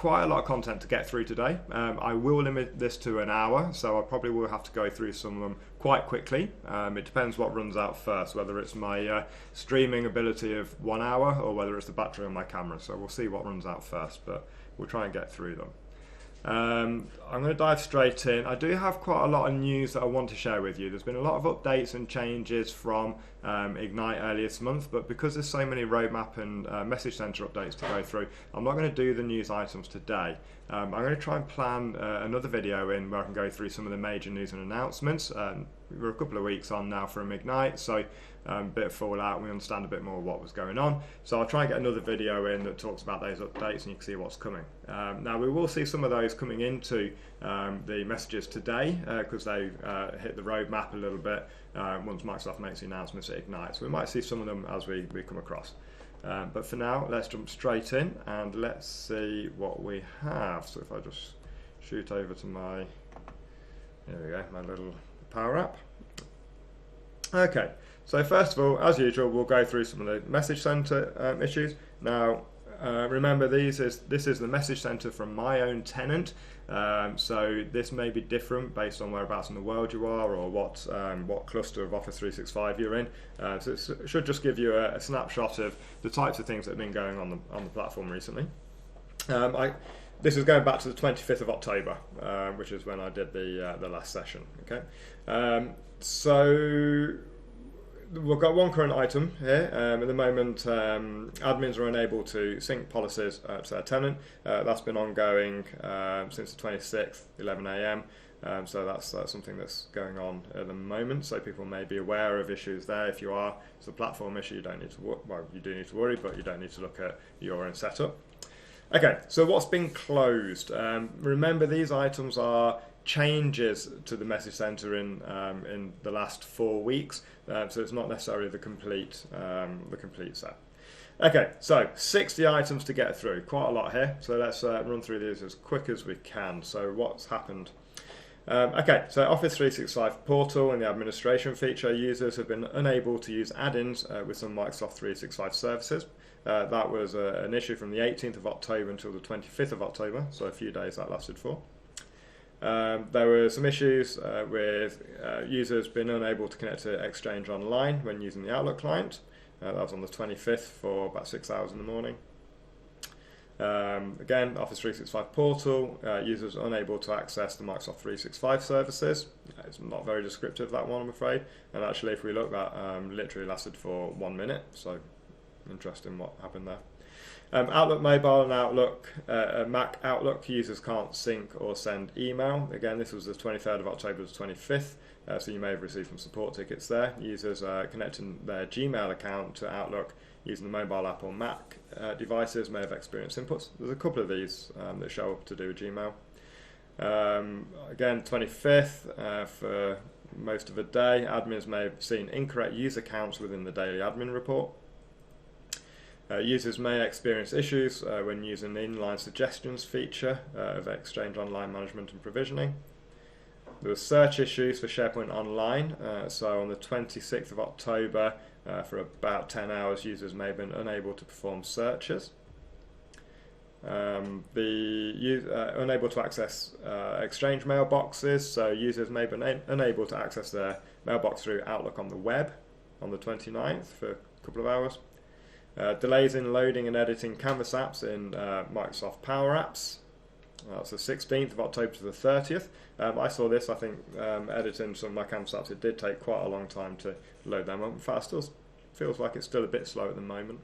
quite a lot of content to get through today. I will limit this to an hour, so I probably will have to go through some of them quite quickly. It depends what runs out first, whether it's my streaming ability of 1 hour or whether it's the battery on my camera. So we'll see what runs out first, but we'll try and get through them. I'm going to dive straight in. I do have quite a lot of news that I want to share with you. There's been a lot of updates and changes from Ignite earlier this month, but because there's so many roadmap and message center updates to go through, I'm not going to do the news items today. I'm going to try and plan another video in where I can go through some of the major news and announcements. We're a couple of weeks on now from Ignite, so a bit of fallout, we understand a bit more what was going on. So I'll try and get another video in that talks about those updates and you can see what's coming. Now we will see some of those coming into the messages today because they hit the roadmap a little bit once Microsoft makes the announcements at Ignite. So we might see some of them as we come across. But for now, let's jump straight in and let's see what we have. So if I just shoot over to my, here we go, my little Power App. Okay, so first of all, as usual, we'll go through some of the message center issues. Now, remember, this is the message center from my own tenant, so this may be different based on whereabouts in the world you are or what cluster of Office 365 you're in. So it should just give you a snapshot of the types of things that have been going on the platform recently. This is going back to the 25th of October, which is when I did the last session. Okay, so we've got one current item here. At the moment, admins are unable to sync policies to their tenant. That's been ongoing since the 26th, 11 AM. So that's something that's going on at the moment. So people may be aware of issues there. If you are, it's a platform issue. You don't need to you do need to worry, but you don't need to look at your own setup. Okay, so what's been closed? Remember, these items are changes to the message center in the last 4 weeks, so it's not necessarily the complete set. Okay, so 60 items to get through, quite a lot here. So let's run through these as quick as we can. So what's happened? Okay, so Office 365 Portal and the administration feature, users have been unable to use add-ins with some Microsoft 365 services. That was an issue from the 18th of October until the 25th of October, so a few days that lasted for. There were some issues with users being unable to connect to Exchange Online when using the Outlook client. That was on the 25th for about 6 hours in the morning. Again, Office 365 Portal, users unable to access the Microsoft 365 services. It's not very descriptive, that one, I'm afraid. And actually, if we look, that literally lasted for 1 minute, so interesting what happened there. Outlook Mobile and Outlook, Mac Outlook users can't sync or send email. Again, this was the 23rd of October to the 25th, so you may have received some support tickets there. Users connecting their Gmail account to Outlook using the mobile app or Mac devices may have experienced inputs. There's a couple of these that show up to do with Gmail. Again, 25th, for most of the day, admins may have seen incorrect user counts within the daily admin report. Users may experience issues when using the inline suggestions feature of Exchange Online management and provisioning. There were search issues for SharePoint Online, so on the 26th of October, for about 10 hours, users may have been unable to perform searches. Unable to access Exchange mailboxes, so users may have been unable to access their mailbox through Outlook on the web on the 29th for a couple of hours. Delays in loading and editing Canvas apps in Microsoft Power Apps. That's the 16th of October to the 30th. I saw this, I think, editing some of my Canvas apps. It did take quite a long time to load them up. In fact, it still feels like it's still a bit slow at the moment.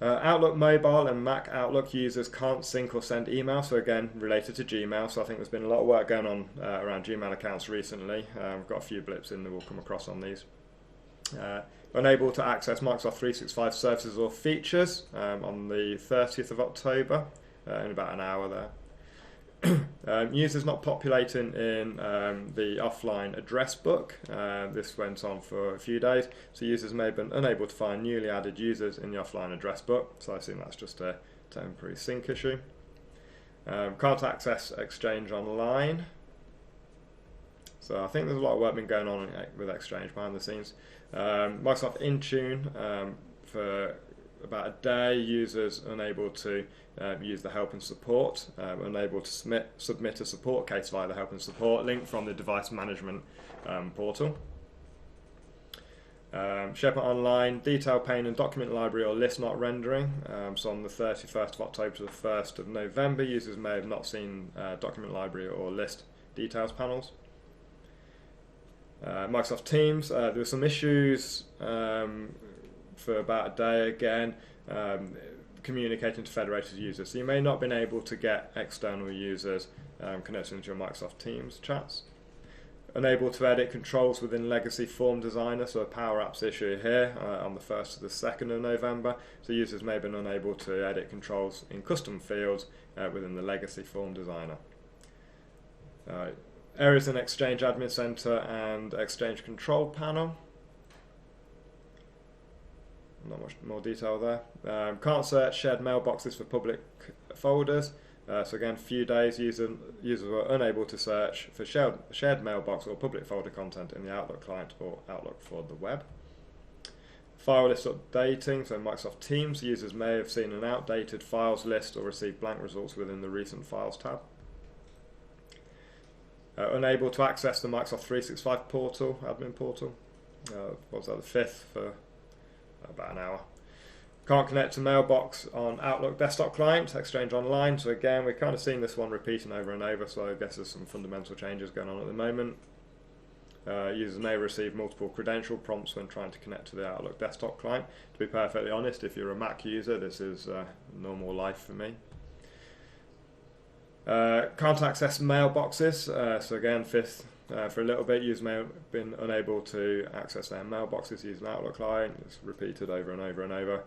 Outlook Mobile and Mac Outlook users can't sync or send email, so again, related to Gmail. So I think there's been a lot of work going on around Gmail accounts recently. We've got a few blips in that we'll come across on these. Unable to access Microsoft 365 services or features on the 30th of October, in about an hour there. Users not populating in the offline address book. This went on for a few days, so users may have been unable to find newly added users in the offline address book, so I assume that's just a temporary sync issue. Can't access Exchange Online. So I think there's a lot of work been going on with Exchange behind the scenes. Microsoft Intune for about a day, users unable to use the help and support, unable to submit a support case via the help and support link from the device management portal. SharePoint Online, detail pane and document library or list not rendering. So on the 31st of October to the 1st of November, users may have not seen document library or list details panels. Microsoft Teams, there were some issues for about a day again, communicating to federated users. So you may not have been able to get external users connected into your Microsoft Teams chats. Unable to edit controls within Legacy Form Designer, so a Power Apps issue here on the 1st to the 2nd of November. So users may have been unable to edit controls in custom fields within the Legacy Form Designer. Errors in Exchange Admin Center and Exchange Control Panel. Not much more detail there. Can't search shared mailboxes for public folders. So again, a few days, users were unable to search for shared mailbox or public folder content in the Outlook client or Outlook for the web. File list updating, so Microsoft Teams, users may have seen an outdated files list or received blank results within the Recent Files tab. Unable to access the Microsoft 365 portal, admin portal. What was that, the 5th for about an hour. Can't connect to Mailbox on Outlook desktop client, Exchange Online. So again, we're kind of seeing this one repeating over and over, so I guess there's some fundamental changes going on at the moment. Users may receive multiple credential prompts when trying to connect to the Outlook desktop client. To be perfectly honest, if you're a Mac user, this is normal life for me. Can't access mailboxes. So again, 5th, for a little bit, users may have been unable to access their mailboxes using Outlook client. It's repeated over and over and over.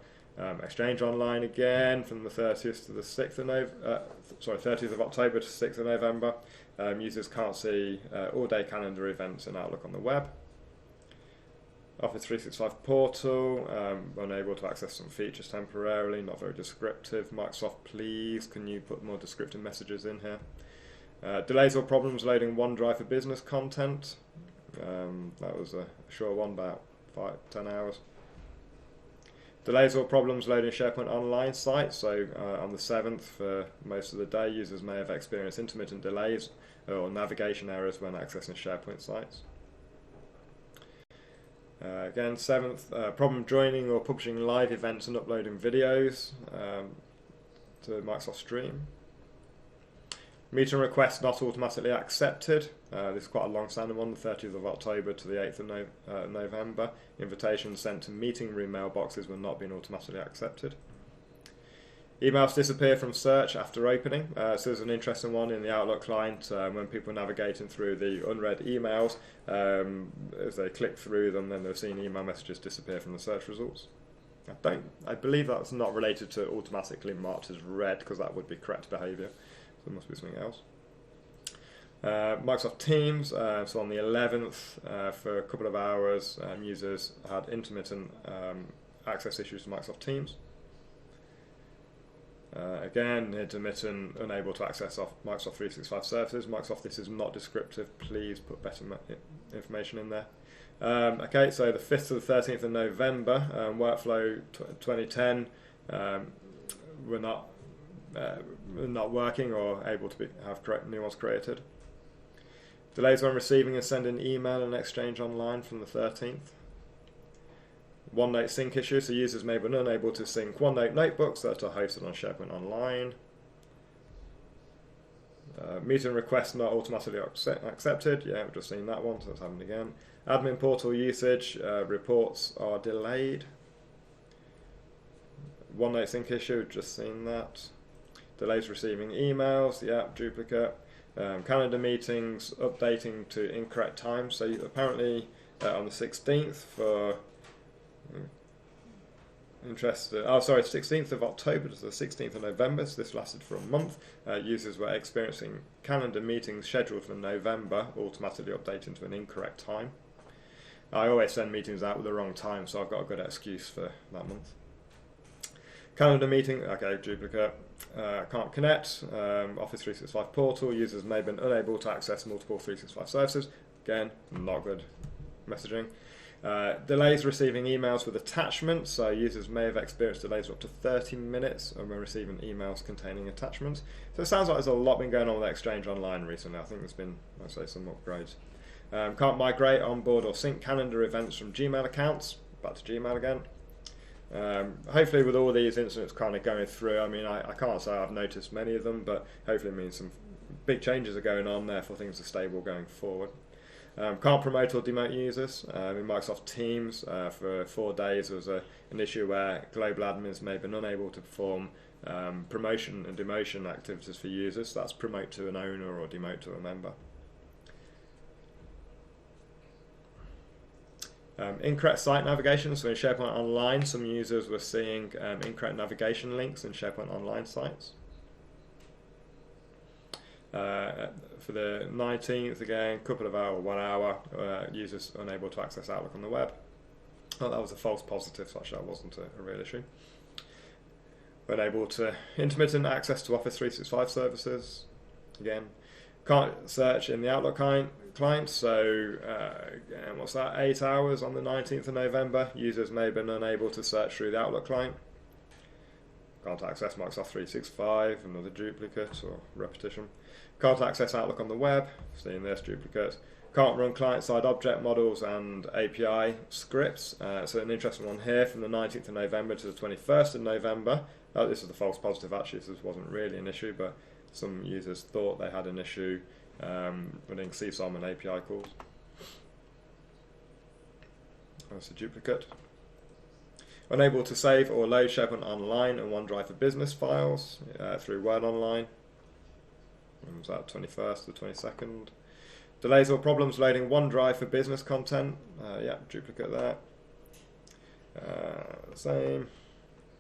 Exchange Online again from the 30th to the 6th of 30th of October to 6th of November. Users can't see all-day calendar events in Outlook on the web. Office 365 portal, unable to access some features temporarily, not very descriptive. Microsoft, please, can you put more descriptive messages in here? Delays or problems loading OneDrive for business content. That was a short one, about 10 hours. Delays or problems loading SharePoint Online sites. So on the 7th, for most of the day, users may have experienced intermittent delays or navigation errors when accessing SharePoint sites. Again, 7th, problem joining or publishing live events and uploading videos to Microsoft Stream. Meeting requests not automatically accepted. This is quite a long-standing one, the 30th of October to the 8th of November. Invitations sent to meeting room mailboxes were not being automatically accepted. Emails disappear from search after opening. So there's an interesting one in the Outlook client when people are navigating through the unread emails. As they click through them, then they're seeing email messages disappear from the search results. I believe that's not related to automatically marked as read, because that would be correct behaviour. So there must be something else. Microsoft Teams, so on the 11th, for a couple of hours, users had intermittent access issues to Microsoft Teams. Again, intermittent, unable to access off Microsoft 365 services. Microsoft, this is not descriptive. Please put better information in there. Okay, so the 5th to the 13th of November, Workflow 2010 were not working or able to have new ones created. Delays when receiving and sending email and Exchange Online from the 13th. OneNote sync issues, so users may have been unable to sync OneNote notebooks that are hosted on SharePoint Online. Meeting requests not automatically accepted. Yeah, we've just seen that one, so that's happened again. Admin portal usage reports are delayed. OneNote sync issue, we've just seen that. Delays receiving emails, yeah, duplicate. Calendar meetings updating to incorrect times. So apparently on the 16th for 16th of October to the 16th of November, so this lasted for a month. Users were experiencing calendar meetings scheduled for November automatically updating to an incorrect time. I always send meetings out with the wrong time, so I've got a good excuse for that month. Calendar meeting, okay, duplicate. Can't connect. Office 365 portal, users may have been unable to access multiple 365 services. Again, not good messaging. Delays receiving emails with attachments, so users may have experienced delays of up to 30 minutes when receiving emails containing attachments. So it sounds like there's a lot been going on with Exchange Online recently. I think there's been, I'd say, some upgrades. Can't migrate, onboard or sync calendar events from Gmail accounts. Back to Gmail again. Hopefully with all these incidents kind of going through, I mean, I can't say I've noticed many of them, but hopefully it means some big changes are going on, therefore things are stable going forward. Can't promote or demote users. In Microsoft Teams, for 4 days there was an issue where global admins may have been unable to perform promotion and demotion activities for users. So that's promote to an owner or demote to a member. Incorrect site navigation. So in SharePoint Online, some users were seeing incorrect navigation links in SharePoint Online sites. For the 19th, again, couple of hours, 1 hour, users unable to access Outlook on the web. Oh, that was a false positive, so actually that wasn't a real issue. Unable to intermittent access to Office 365 services. Again, can't search in the Outlook client, so again, what's that, 8 hours on the 19th of November, users may have been unable to search through the Outlook client. Can't access Microsoft 365, another duplicate or repetition. Can't access Outlook on the web, seeing this duplicate. Can't run client-side object models and API scripts. So an interesting one here from the 19th of November to the 21st of November. This is the false positive actually, so this wasn't really an issue, but some users thought they had an issue running CSOM and API calls. That's a duplicate. Unable to save or load SharePoint Online and OneDrive for Business files through Word Online. When was that? 21st to 22nd. Delays or problems loading OneDrive for business content. Yeah, duplicate there. Same.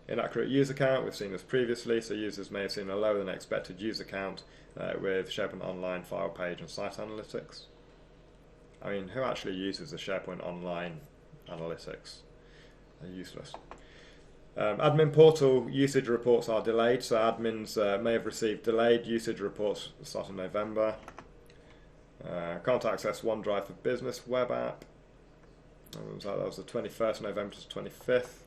Inaccurate user count. We've seen this previously, so users may have seen a lower than expected user count with SharePoint Online file page and site analytics. I mean, who actually uses the SharePoint Online analytics? They're useless. Admin portal usage reports are delayed, so admins may have received delayed usage reports starting November. Can't access OneDrive for Business web app. That was the 21st of November to the 25th.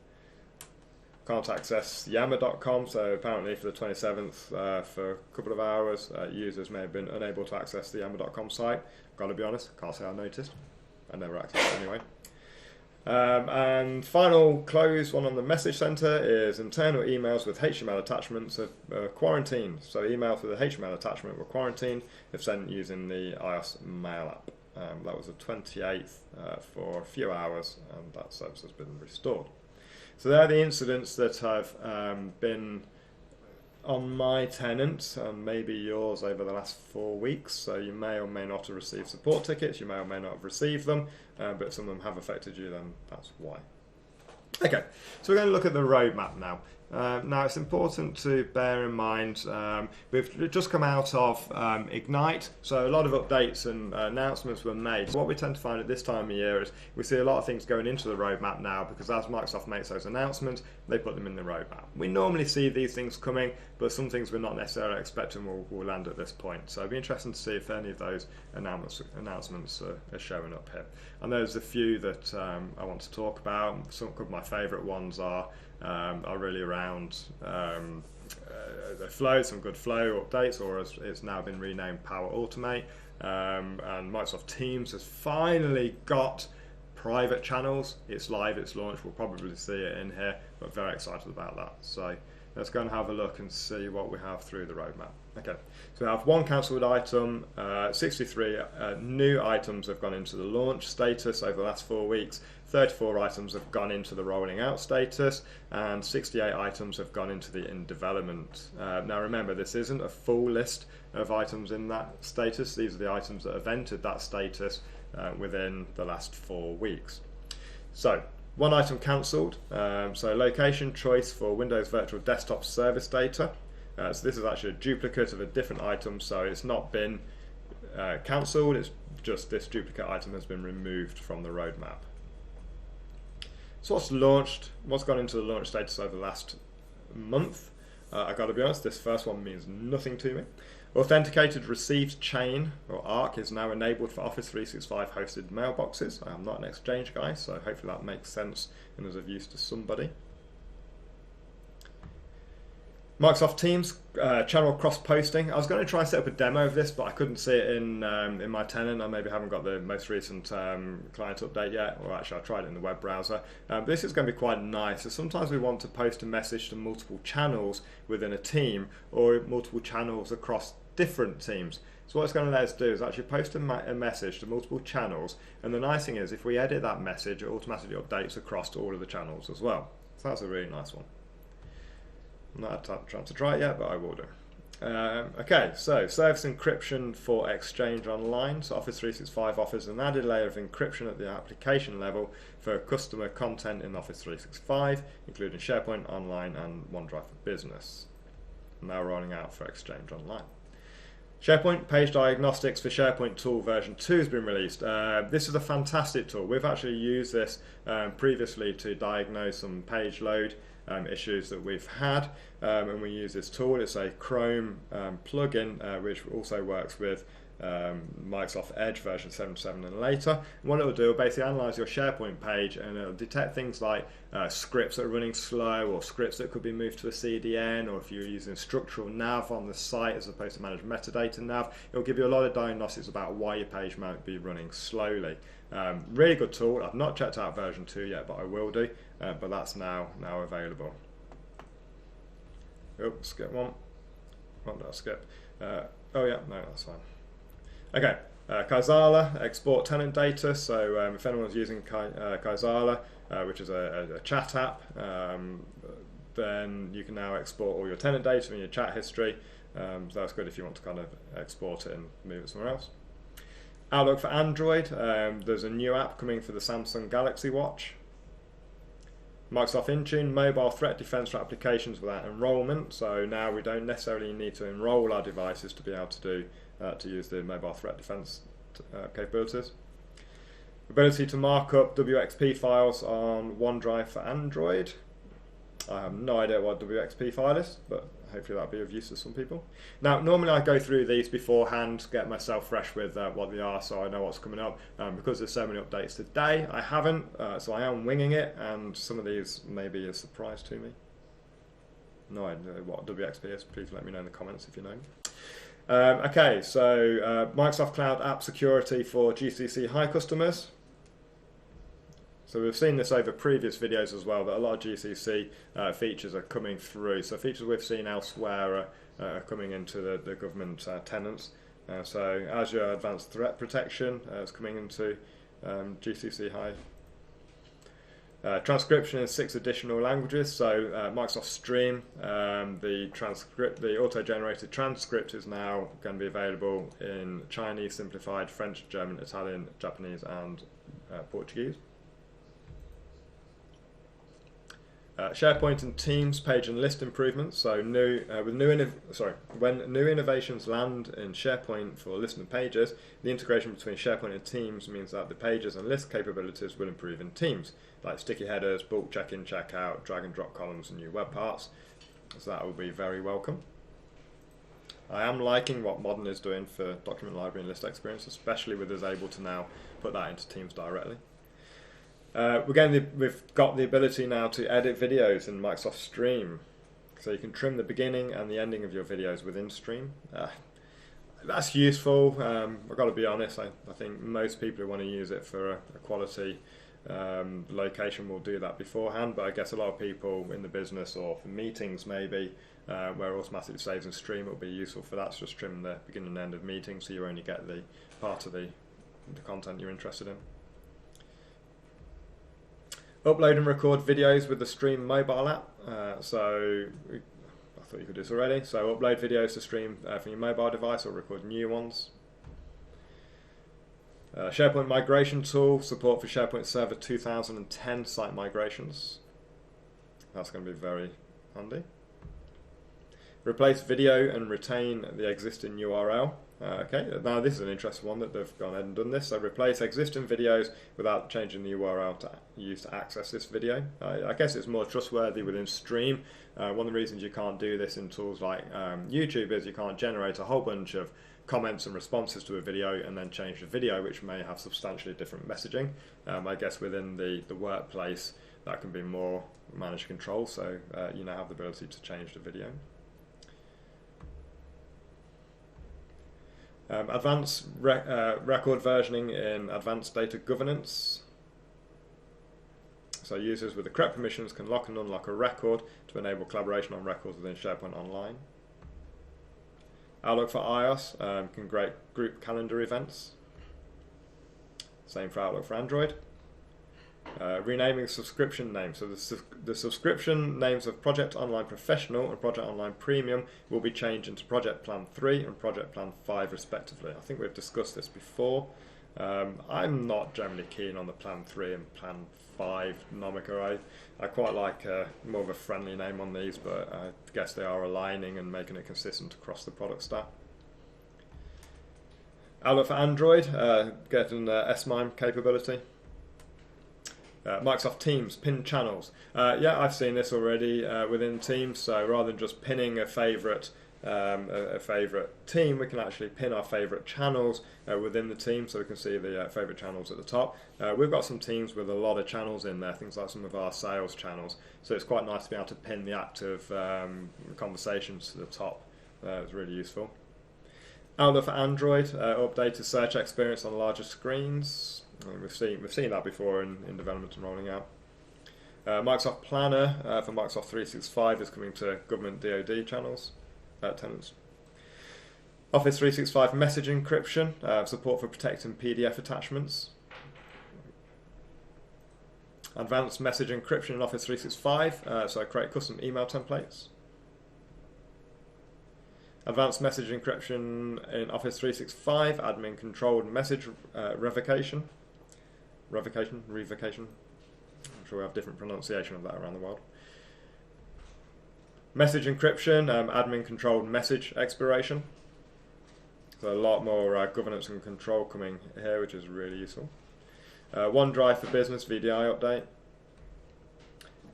Can't access yammer.com, so apparently for the 27th, for a couple of hours, users may have been unable to access the yammer.com site. Got to be honest, can't say I noticed. I never accessed it anyway. And final close one on the message center is internal emails with HTML attachments are quarantined. So emails with a HTML attachment were quarantined if sent using the iOS mail app. That was the 28th for a few hours, and that service has been restored. So there are the incidents that have been on my tenant and maybe yours over the last 4 weeks. So you may or may not have received support tickets, you may or may not have received them, but some of them have affected you, then that's why. Okay, so we're going to look at the roadmap now. Now it's important to bear in mind we've just come out of Ignite, so a lot of updates and announcements were made. What we tend to find at this time of year is we see a lot of things going into the roadmap now, because as Microsoft makes those announcements, they put them in the roadmap. We normally see these things coming, but some things we're not necessarily expecting will land at this point. So it'll be interesting to see if any of those announcements are showing up here. And there's a few that I want to talk about. Some of my favourite ones are really around the flow, some good flow updates, or as it's now been renamed Power Automate. And Microsoft Teams has finally got private channels. It's live, it's launched, we'll probably see it in here, but very excited about that. So let's go and have a look and see what we have through the roadmap. Okay, so we have one cancelled item, 63 new items have gone into the launch status over the last 4 weeks, 34 items have gone into the rolling out status, and 68 items have gone into the in development. Now remember, this isn't a full list of items in that status, these are the items that have entered that status within the last 4 weeks. So, one item cancelled, so location choice for Windows Virtual Desktop Service data. So this is actually a duplicate of a different item, so it's not been cancelled, it's just this duplicate item has been removed from the roadmap. So what's gone into the launch status over the last month? I got to be honest, this first one means nothing to me. Authenticated received chain, or ARC, is now enabled for Office 365 hosted mailboxes. I am not an Exchange guy, so hopefully that makes sense and is of use to somebody. Microsoft Teams channel cross-posting. I was going to try and set up a demo of this, but I couldn't see it in my tenant. I maybe haven't got the most recent client update yet, or actually I tried it in the web browser. But this is going to be quite nice. So sometimes we want to post a message to multiple channels within a team, or multiple channels across different teams. So what it's going to let us do is actually post a message to multiple channels, and the nice thing is if we edit that message, it automatically updates across to all of the channels as well. So that's a really nice one. I'm not had a chance to try it yet, but I will do. Okay, so service encryption for Exchange Online. So Office 365 offers an added layer of encryption at the application level for customer content in Office 365, including SharePoint Online and OneDrive for Business. Now rolling out for Exchange Online. SharePoint Page Diagnostics for SharePoint Tool version 2 has been released. This is a fantastic tool. We've actually used this previously to diagnose some page load issues that we've had, and we use this tool. It's a Chrome plugin which also works with Microsoft Edge version 7.7 and later. And what it will do, will basically analyse your SharePoint page, and it will detect things like scripts that are running slow, or scripts that could be moved to a CDN, or if you're using structural nav on the site as opposed to managed metadata nav. It will give you a lot of diagnostics about why your page might be running slowly. Really good tool. I've not checked out version 2 yet, but I will do. But that's now available. Oh, skip one. What did I skip? Oh yeah, no, that's fine. Okay, Kaizala, export tenant data. So if anyone's using Kaizala, which is a chat app, then you can now export all your tenant data and your chat history. So that's good if you want to kind of export it and move it somewhere else. Outlook for Android. There's a new app coming for the Samsung Galaxy Watch. Microsoft Intune, mobile threat defense for applications without enrollment. So now we don't necessarily need to enroll our devices to be able to do to use the mobile threat defense capabilities. Ability to mark up WXP files on OneDrive for Android. I have no idea what WXP file is, but hopefully that'll be of use to some people. Now, normally I go through these beforehand, get myself fresh with what they are, so I know what's coming up. Because there's so many updates today, I haven't, so I am winging it, and some of these may be a surprise to me. No idea what WXP is. Please let me know in the comments if you know. Okay, so Microsoft Cloud App Security for GCC High customers. So we've seen this over previous videos as well, that a lot of GCC features are coming through. So features we've seen elsewhere are coming into the government tenants. So Azure Advanced Threat Protection is coming into GCC High. Transcription in 6 additional languages. So Microsoft Stream, the auto-generated transcript is now going to be available in Chinese, Simplified, French, German, Italian, Japanese, and Portuguese. SharePoint and Teams page and list improvements. So when new innovations land in SharePoint for list and pages, the integration between SharePoint and Teams means that the pages and list capabilities will improve in Teams, like sticky headers, bulk check-in, check-out, drag and drop columns, and new web parts. So that will be very welcome. I am liking what Modern is doing for document library and list experience, especially with us able to now put that into Teams directly. We've got the ability now to edit videos in Microsoft Stream. So you can trim the beginning and the ending of your videos within Stream. That's useful. I've got to be honest, I think most people who want to use it for a quality location will do that beforehand, but I guess a lot of people in the business or for meetings maybe, where it automatically saves in Stream, it will be useful for that, to just trim the beginning and end of meetings so you only get the part of the content you're interested in. Upload and record videos with the Stream mobile app. So I thought you could do this already. So upload videos to Stream from your mobile device or record new ones. SharePoint migration tool, support for SharePoint Server 2010 site migrations. That's going to be very handy. Replace video and retain the existing URL. Okay, now this is an interesting one that they've gone ahead and done this. So replace existing videos without changing the URL to use to access this video. I guess it's more trustworthy within Stream. One of the reasons you can't do this in tools like YouTube is you can't generate a whole bunch of comments and responses to a video and then change the video, which may have substantially different messaging. I guess within the workplace that can be more managed control, so you now have the ability to change the video. Advanced record versioning in advanced data governance. So users with the correct permissions can lock and unlock a record to enable collaboration on records within SharePoint Online. Outlook for iOS can create group calendar events. Same for Outlook for Android. Renaming subscription names. So the subscription names of Project Online Professional and Project Online Premium will be changed into Project Plan 3 and Project Plan 5 respectively. I think we've discussed this before. I'm not generally keen on the Plan 3 and Plan 5 nomiker. I quite like more of a friendly name on these, but I guess they are aligning and making it consistent across the product stack. Outlook for Android, getting S-MIME capability. Microsoft Teams, pinned channels. Yeah, I've seen this already within Teams, so rather than just pinning a favourite team, we can actually pin our favourite channels within the team, so we can see the favourite channels at the top. We've got some teams with a lot of channels in there, things like some of our sales channels, so it's quite nice to be able to pin the active conversations to the top. It's really useful. Outlook for Android, updated search experience on larger screens. We've seen that before in development and rolling out. Microsoft Planner for Microsoft 365 is coming to government DoD channels, tenants. Office 365 message encryption, support for protecting PDF attachments. Advanced message encryption in Office 365, so I create custom email templates. Advanced message encryption in Office 365, admin controlled message revocation. I'm sure we have different pronunciation of that around the world. Message encryption, admin controlled message expiration. So a lot more governance and control coming here, which is really useful. OneDrive for Business VDI update.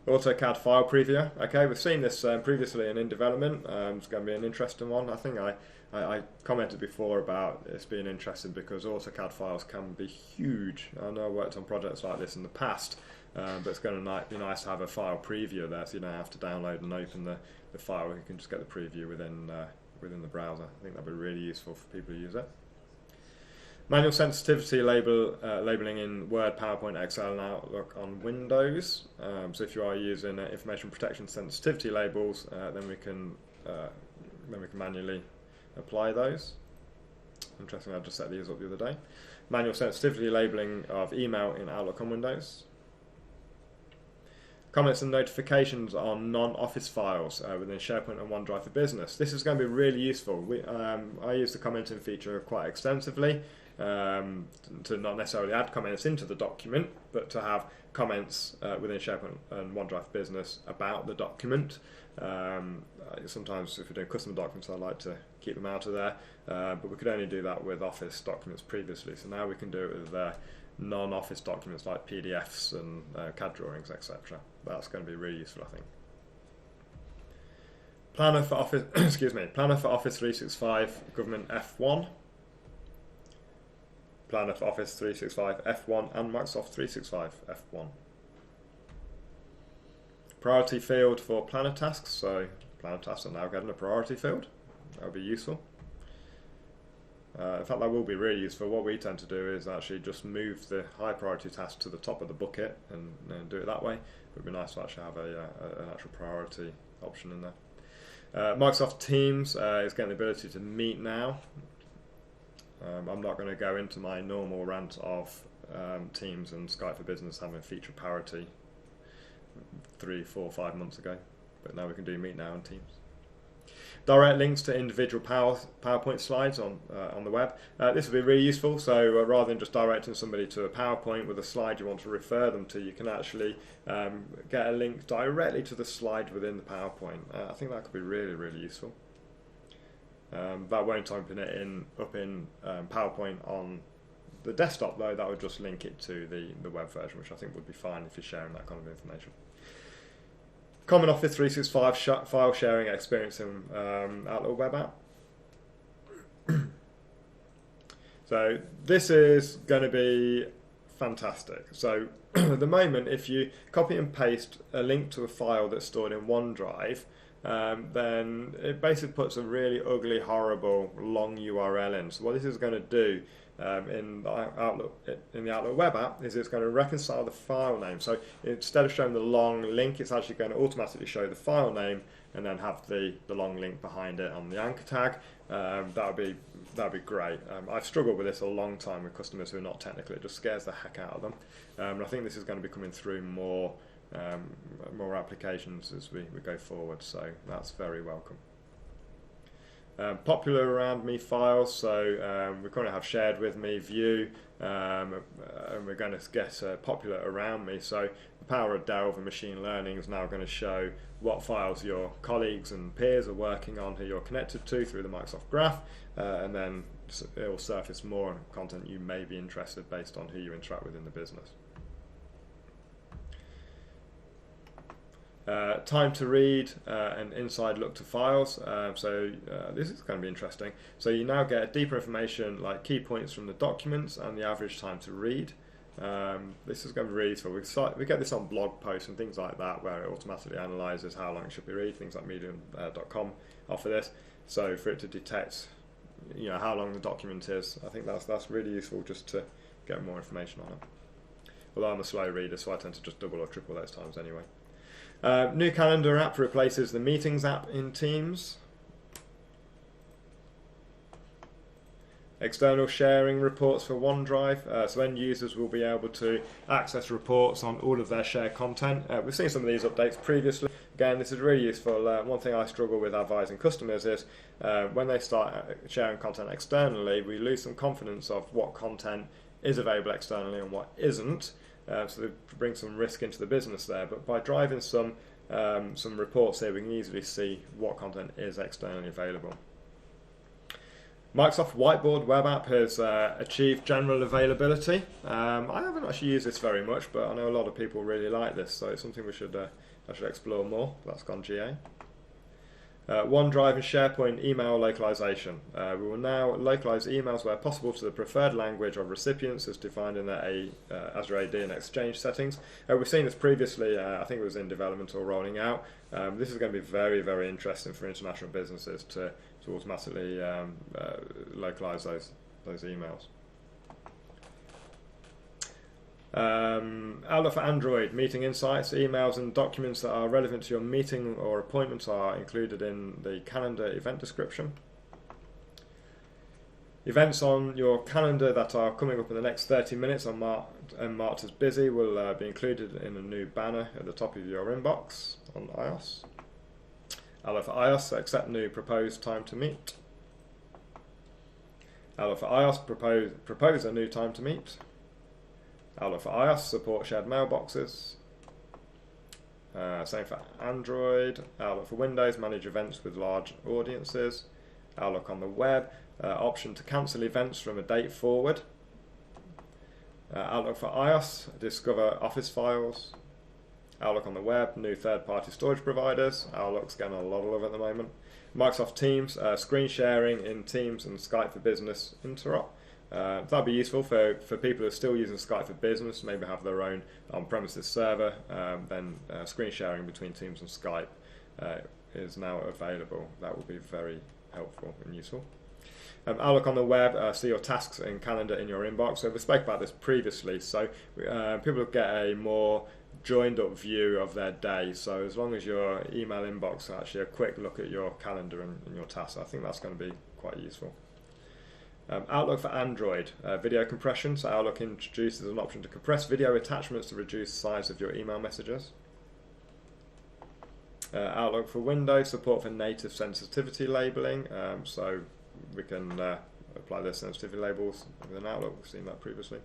AutoCAD file preview. Okay, we've seen this previously and in development. It's going to be an interesting one. I think I commented before about this being interesting because AutoCAD files can be huge. I know I worked on projects like this in the past, but it's going to be nice to have a file preview there, so you don't have to download and open the file. You can just get the preview within the browser. I think that'd be really useful for people who use it. Manual sensitivity labeling in Word, PowerPoint, Excel, and Outlook on Windows. So if you are using information protection sensitivity labels, then we can manually apply those. Interesting, I just set these up the other day. Manual sensitivity labeling of email in Outlook on Windows. Comments and notifications on non-Office files within SharePoint and OneDrive for Business. This is going to be really useful. I use the commenting feature quite extensively to not necessarily add comments into the document, but to have comments within SharePoint and OneDrive for Business about the document. Sometimes if we're doing custom documents, I like to keep them out of there, but we could only do that with Office documents previously, so now we can do it with non-Office documents like PDFs and CAD drawings, etc. That's going to be really useful, I think. Planner for Office, Planner for Office 365 Government F1. Planner for Office 365 F1 and Microsoft 365 F1. Priority field for planner tasks, so planner tasks are now getting a priority field. That would be useful. In fact, that will be really useful. What we tend to do is actually just move the high priority task to the top of the bucket and do it that way. It would be nice to actually have an actual priority option in there. Microsoft Teams is getting the ability to meet now. I'm not going to go into my normal rant of Teams and Skype for Business having feature parity 3, 4, 5 months ago, but now we can do Meet Now in Teams. direct links to individual PowerPoint slides on the web. This will be really useful. So rather than just directing somebody to a PowerPoint with a slide you want to refer them to, you can actually get a link directly to the slide within the PowerPoint. I think that could be really, really useful. That won't open it up in PowerPoint on the desktop though. That would just link it to the web version, which I think would be fine if you're sharing that kind of information. Common Office 365 file sharing experience in Outlook Web App. So this is going to be fantastic. So at the moment, if you copy and paste a link to a file that's stored in OneDrive, then it basically puts a really ugly, horrible, long URL in. So what this is going to do in the Outlook Web App is it's going to reconcile the file name. So instead of showing the long link, it's actually going to automatically show the file name and then have the long link behind it on the anchor tag. That'd be great. I've struggled with this a long time with customers who are not technical. It just scares the heck out of them. And I think this is going to be coming through more applications as we go forward. So that's very welcome. Popular around me files, so we currently have shared with me, view, and we're going to get popular around me. So the power of Delve and machine learning is now going to show what files your colleagues and peers are working on, who you're connected to through the Microsoft Graph, and then it will surface more content you may be interested based on who you interact with in the business. Time to read and inside look to files. This is going to be interesting. So you now get deeper information like key points from the documents and the average time to read. This is going to be really useful. We get this on blog posts and things like that where it automatically analyses how long it should be read. Things like medium.com offer this. So for it to detect how long the document is, I think that's really useful just to get more information on it. Although I'm a slow reader, so I tend to just double or triple those times anyway. New calendar app replaces the meetings app in Teams. External sharing reports for OneDrive, so end users will be able to access reports on all of their shared content. We've seen some of these updates previously. Again, this is really useful. One thing I struggle with advising customers is when they start sharing content externally, we lose some confidence of what content is available externally and what isn't. So they bring some risk into the business there. But by driving some reports here, we can easily see what content is externally available. Microsoft Whiteboard web app has achieved general availability. I haven't actually used this very much, but I know a lot of people really like this, so it's something I should explore more. That's gone GA. OneDrive and SharePoint email localization. We will now localize emails where possible to the preferred language of recipients as defined in the Azure AD and Exchange settings. We've seen this previously, I think it was in development or rolling out. This is going to be very, very interesting for international businesses to automatically localize those emails. Outlook for Android, meeting insights, emails and documents that are relevant to your meeting or appointments are included in the calendar event description. Events on your calendar that are coming up in the next 30 minutes and marked as busy will be included in a new banner at the top of your inbox on iOS. Outlook for iOS, accept new proposed time to meet. Outlook for iOS, propose a new time to meet. Outlook for iOS, support shared mailboxes. Same for Android. Outlook for Windows, manage events with large audiences. Outlook on the web, option to cancel events from a date forward. Outlook for iOS, discover Office files. Outlook on the web, new third-party storage providers. Outlook's getting a lot of love at the moment. Microsoft Teams, screen sharing in Teams and Skype for Business interop. That'd be useful for people who are still using Skype for Business, maybe have their own on-premises server. Then screen sharing between Teams and Skype is now available. That will be very helpful and useful. Outlook on the web, see your tasks and calendar in your inbox. So we spoke about this previously. So people get a more joined up view of their day. So as long as your email inbox is actually a quick look at your calendar and your tasks, I think that's going to be quite useful. Outlook for Android, video compression. So Outlook introduces an option to compress video attachments to reduce the size of your email messages. Outlook for Windows, support for native sensitivity labeling, so we can apply those sensitivity labels within Outlook. We've seen that previously.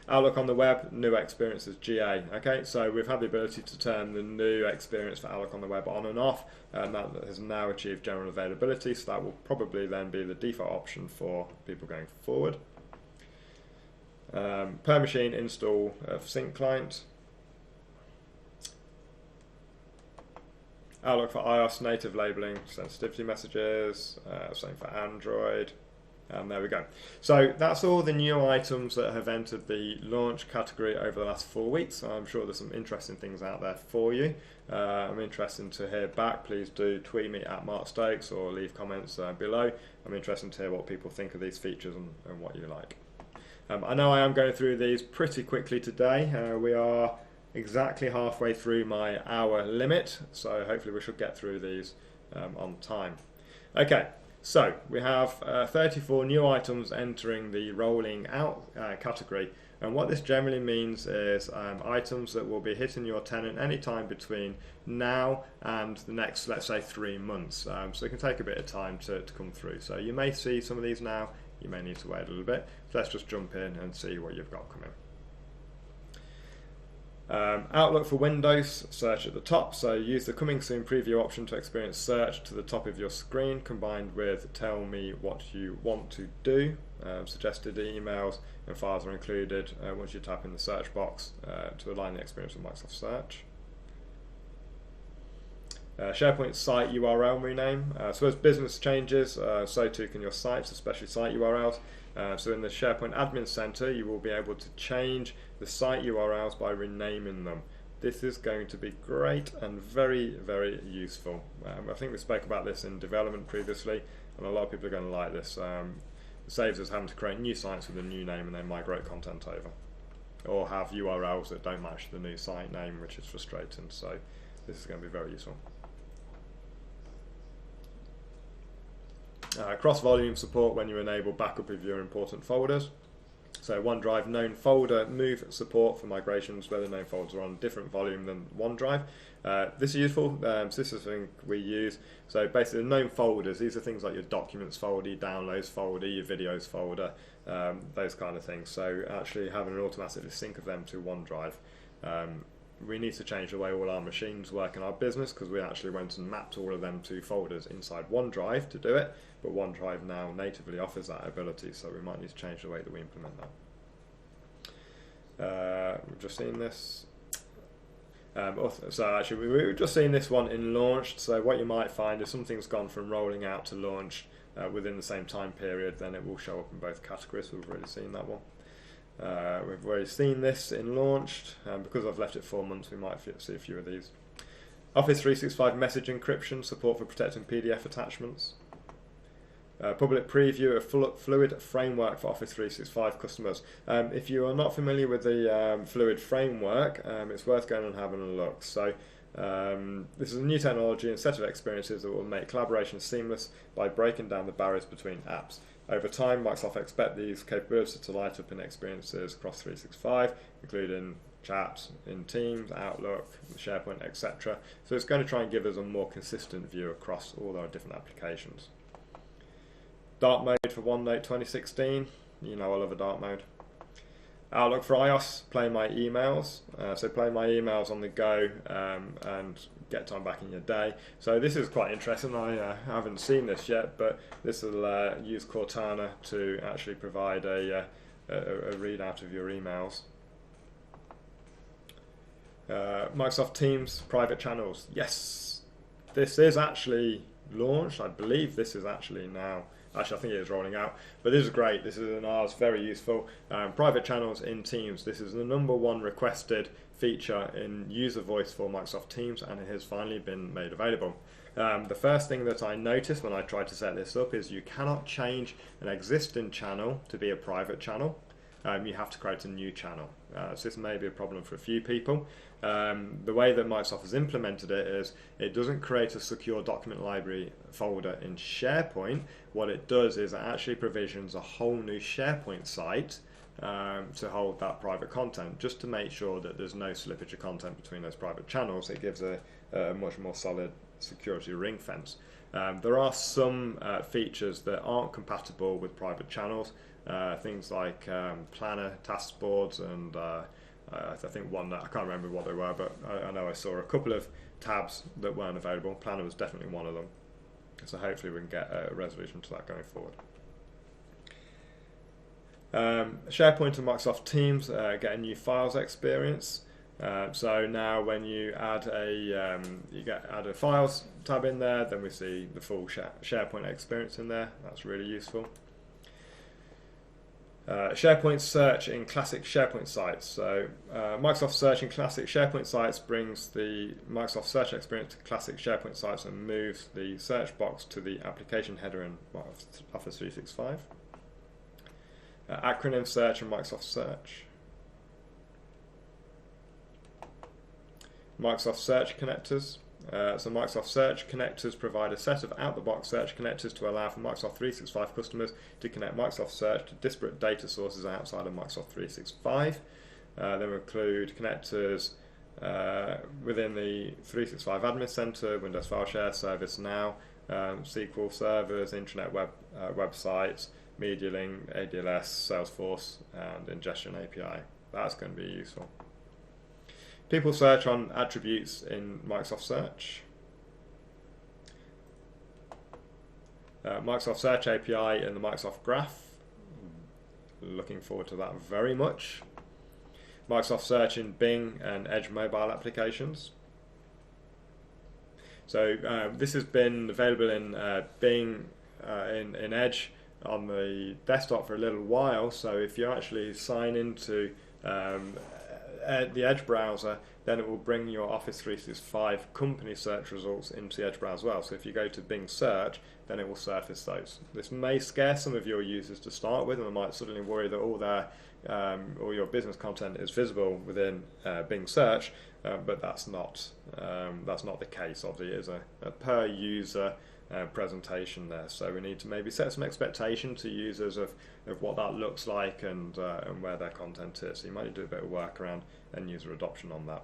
Outlook on the web, new experience is GA. Okay, so we've had the ability to turn the new experience for Outlook on the web on and off, and that has now achieved general availability, so that will probably then be the default option for people going forward. Per machine install of Sync client. Outlook for iOS native labeling, sensitivity messages, same for Android. And there we go. So that's all the new items that have entered the launch category over the last 4 weeks. I'm sure there's some interesting things out there for you. I'm interested to hear back. Please do tweet me at Mark Stokes or leave comments below. I'm interested to hear what people think of these features and what you like. I know I am going through these pretty quickly today. We are exactly halfway through my hour limit, so hopefully we should get through these on time. Okay. So we have 34 new items entering the rolling out category, and what this generally means is items that will be hitting your tenant anytime between now and the next, let's say, 3 months. So it can take a bit of time to come through. So you may see some of these now, you may need to wait a little bit. So let's just jump in and see what you've got coming. Outlook for Windows, search at the top, so use the coming soon preview option to experience search to the top of your screen, combined with tell me what you want to do. Suggested emails and files are included once you tap in the search box to align the experience with Microsoft Search. SharePoint site URL rename. So as business changes, so too can your sites, especially site URLs. So in the SharePoint Admin Center, you will be able to change the site URLs by renaming them. This is going to be great and very, very useful. I think we spoke about this in development previously, and a lot of people are going to like this. It saves us having to create new sites with a new name and then migrate content over, or have URLs that don't match the new site name, which is frustrating. So this is going to be very useful. Cross-volume support when you enable backup of your important folders. So OneDrive known folder move support for migrations where the known folders are on a different volume than OneDrive. This is useful. So this is something we use. So basically, the known folders, these are things like your documents folder, your downloads folder, your videos folder, those kind of things. So actually having an automatic sync of them to OneDrive. We need to change the way all our machines work in our business, because we actually went and mapped all of them to folders inside OneDrive to do it, but OneDrive now natively offers that ability, so we might need to change the way that we implement that. We've just seen this. So actually we've just seen this one in launched, so what you might find is something's gone from rolling out to launch within the same time period, then it will show up in both categories. We've already seen that one. We've already seen this in launched, because I've left it 4 months, we might see a few of these. Office 365 message encryption, support for protecting PDF attachments. Public preview of Fluid Framework for Office 365 customers. If you are not familiar with the Fluid Framework, it's worth going and having a look. So this is a new technology and set of experiences that will make collaboration seamless by breaking down the barriers between apps. Over time, Microsoft expect these capabilities to light up in experiences across 365, including chat in Teams, Outlook, SharePoint, etc. So it's going to try and give us a more consistent view across all our different applications. Dark mode for OneNote 2016. You know I love a dark mode. Outlook for iOS, play my emails. So play my emails on the go and get time back in your day. So this is quite interesting. I haven't seen this yet, but this will use Cortana to actually provide a readout of your emails. Microsoft Teams private channels. Yes, this is actually launched. I believe this is actually now. Actually, I think it is rolling out, but this is great. This is an ours, very useful. Private channels in Teams. This is the #1 requested feature in user voice for Microsoft Teams, and it has finally been made available. The first thing that I noticed when I tried to set this up is you cannot change an existing channel to be a private channel. You have to create a new channel. So this may be a problem for a few people. The way that Microsoft has implemented it is it doesn't create a secure document library folder in SharePoint. What it does is it actually provisions a whole new SharePoint site to hold that private content, just to make sure that there's no slippage of content between those private channels. It gives a much more solid security ring fence. There are some features that aren't compatible with private channels, things like planner task boards, and I think one that I can't remember what they were, but I know I saw a couple of tabs that weren't available. Planner was definitely one of them, so hopefully we can get a resolution to that going forward. SharePoint and Microsoft Teams get a new files experience. So now when you add a files tab in there, then we see the full SharePoint experience in there. That's really useful. SharePoint search in classic SharePoint sites. So Microsoft Search in classic SharePoint sites brings the Microsoft Search experience to classic SharePoint sites and moves the search box to the application header in Office 365. Acronym search in Microsoft Search. Microsoft Search connectors. So Microsoft Search connectors provide a set of out-the-box search connectors to allow for Microsoft 365 customers to connect Microsoft Search to disparate data sources outside of Microsoft 365. They will include connectors within the 365 Admin Center, Windows File Share, ServiceNow, SQL servers, intranet websites, MediaLink, ADLS, Salesforce, and Ingestion API. That's going to be useful. People search on attributes in Microsoft Search. Microsoft Search API in the Microsoft Graph. Looking forward to that very much. Microsoft Search in Bing and Edge mobile applications. So this has been available in Bing, in Edge on the desktop for a little while. So if you actually sign into the Edge browser, then it will bring your Office 365 company search results into the Edge browser as well. So if you go to Bing Search, then it will surface those. This may scare some of your users to start with, and they might suddenly worry that all your business content is visible within Bing Search, but that's not the case. Obviously, it is a per user presentation there, so we need to maybe set some expectation to users of what that looks like and where their content is. So you might need to do a bit of work around end user adoption on that.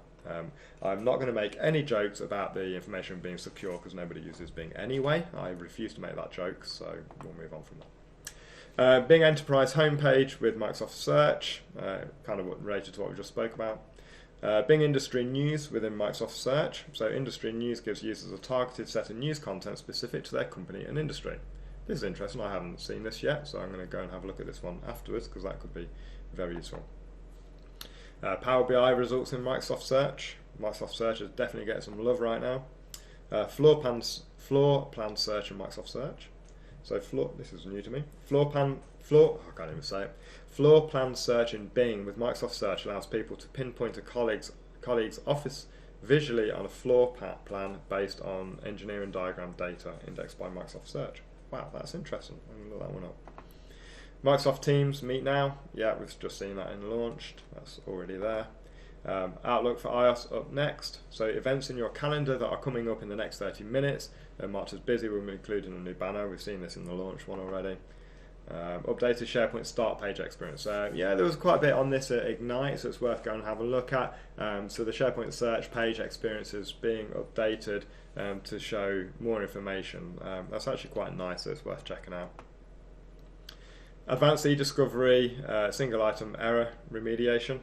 I'm not going to make any jokes about the information being secure because nobody uses Bing anyway. I refuse to make that joke, so we'll move on from that. Bing Enterprise homepage with Microsoft Search, kind of related to what we just spoke about. Bing Industry News within Microsoft Search. So Industry News gives users a targeted set of news content specific to their company and industry. This is interesting. I haven't seen this yet, so I'm going to go and have a look at this one afterwards because that could be very useful. Power BI results in Microsoft Search. Microsoft Search is definitely getting some love right now. Floor plan search in Microsoft Search. So this is new to me. I can't even say it. Floor plan search in Bing with Microsoft Search allows people to pinpoint a colleague's office visually on a floor plan based on engineering diagram data indexed by Microsoft Search. Wow, that's interesting. I'm going to look that one up. Microsoft Teams Meet Now. Yeah, we've just seen that in launched. That's already there. Outlook for iOS up next. So events in your calendar that are coming up in the next 30 minutes. They're marked as busy. We'll be including a new banner. We've seen this in the launch one already. Updated SharePoint start page experience. Yeah, there was quite a bit on this at Ignite, so it's worth going and have a look at. So the SharePoint search page experience is being updated to show more information. That's actually quite nice, so it's worth checking out. Advanced e-discovery, single item error remediation.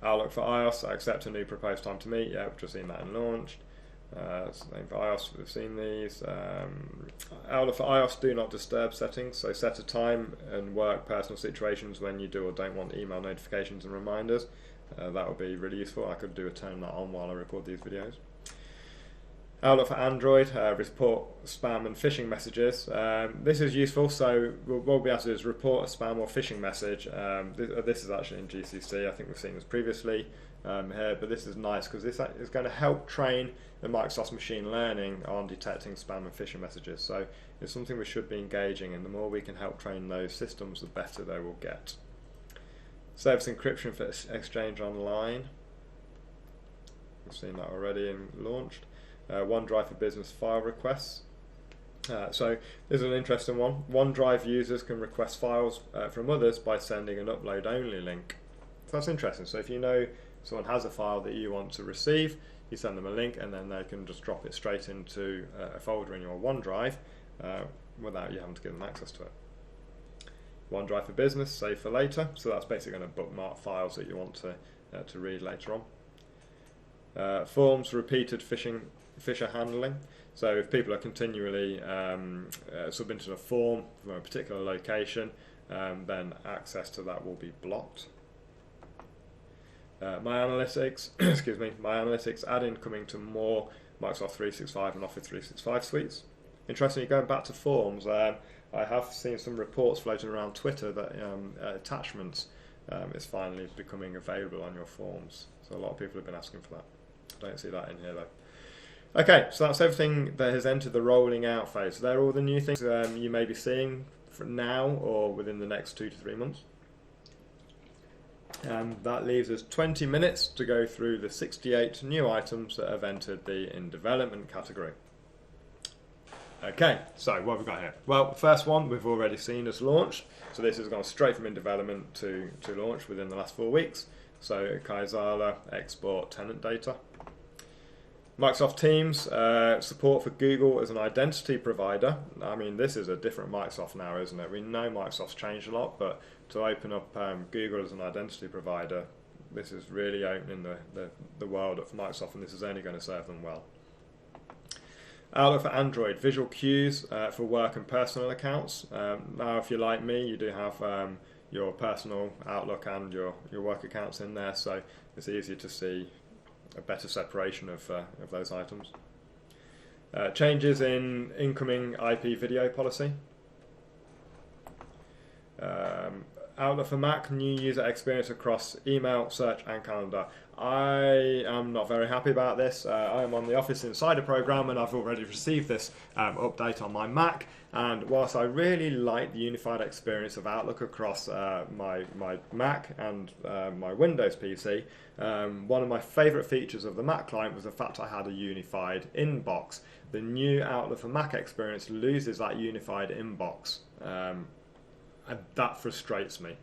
Outlook for iOS, I accept a new proposed time to meet. Yeah, we've just seen that in launched. Same for iOS, we've seen these. Outlook for iOS do not disturb settings, so set a time and work personal situations when you do or don't want email notifications and reminders. That would be really useful. I could turn that on while I record these videos. Outlook for Android, report spam and phishing messages. This is useful, so what we'll be able to do is report a spam or phishing message. This is actually in GCC, I think we've seen this previously here, but this is nice because this is going to help train the Microsoft machine learning on detecting spam and phishing messages. So it's something we should be engaging in. The more we can help train those systems, the better they will get. Service encryption for Exchange Online. We've seen that already and launched. OneDrive for business file requests. So this is an interesting one. OneDrive users can request files from others by sending an upload only link. So that's interesting. So if you know someone has a file that you want to receive, you send them a link, and then they can just drop it straight into a folder in your OneDrive without you having to give them access to it. OneDrive for Business, save for later, so that's basically going to bookmark files that you want to read later on. Forms, repeated fisher handling. So if people are continually submitting a form from a particular location, then access to that will be blocked. My Analytics, excuse me, My Analytics add-in coming to more Microsoft 365 and Office 365 suites. Interestingly, going back to forms, I have seen some reports floating around Twitter that attachments is finally becoming available on your forms. So a lot of people have been asking for that. I don't see that in here though. Okay, so that's everything that has entered the rolling out phase. So they're all the new things you may be seeing for now or within the next 2 to 3 months. That leaves us 20 minutes to go through the 68 new items that have entered the in development category. Okay, so what have we got here? Well, the first one we've already seen as launched. So this has gone straight from in development to launch within the last 4 weeks. So Kaizala export tenant data. Microsoft Teams, support for Google as an identity provider. I mean, this is a different Microsoft now, isn't it? We know Microsoft's changed a lot, but to open up Google as an identity provider, this is really opening the world up for Microsoft, and this is only going to serve them well. Outlook for Android, visual cues for work and personal accounts. Now, if you're like me, you do have your personal Outlook and your work accounts in there, so it's easier to see a better separation of those items. Changes in incoming IP video policy. Outlook for Mac, new user experience across email, search and calendar. I am not very happy about this. I am on the Office Insider program and I've already received this update on my Mac, and whilst I really like the unified experience of Outlook across my Mac and my Windows PC, one of my favourite features of the Mac client was the fact I had a unified inbox. The new Outlook for Mac experience loses that unified inbox, and that frustrates me.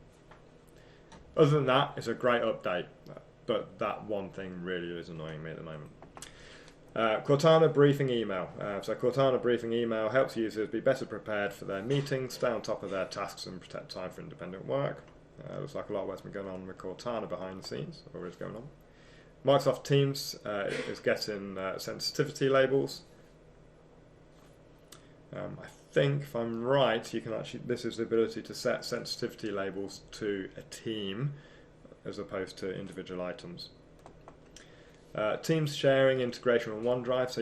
Other than that, it's a great update, but that one thing really is annoying me at the moment. Cortana Briefing Email. So Cortana Briefing Email helps users be better prepared for their meetings, stay on top of their tasks and protect time for independent work. Looks like a lot of what's been going on with Cortana behind the scenes, or is going on. Microsoft Teams is getting sensitivity labels. I think, if I'm right, you can actually, this is the ability to set sensitivity labels to a team as opposed to individual items. Teams sharing integration on OneDrive, so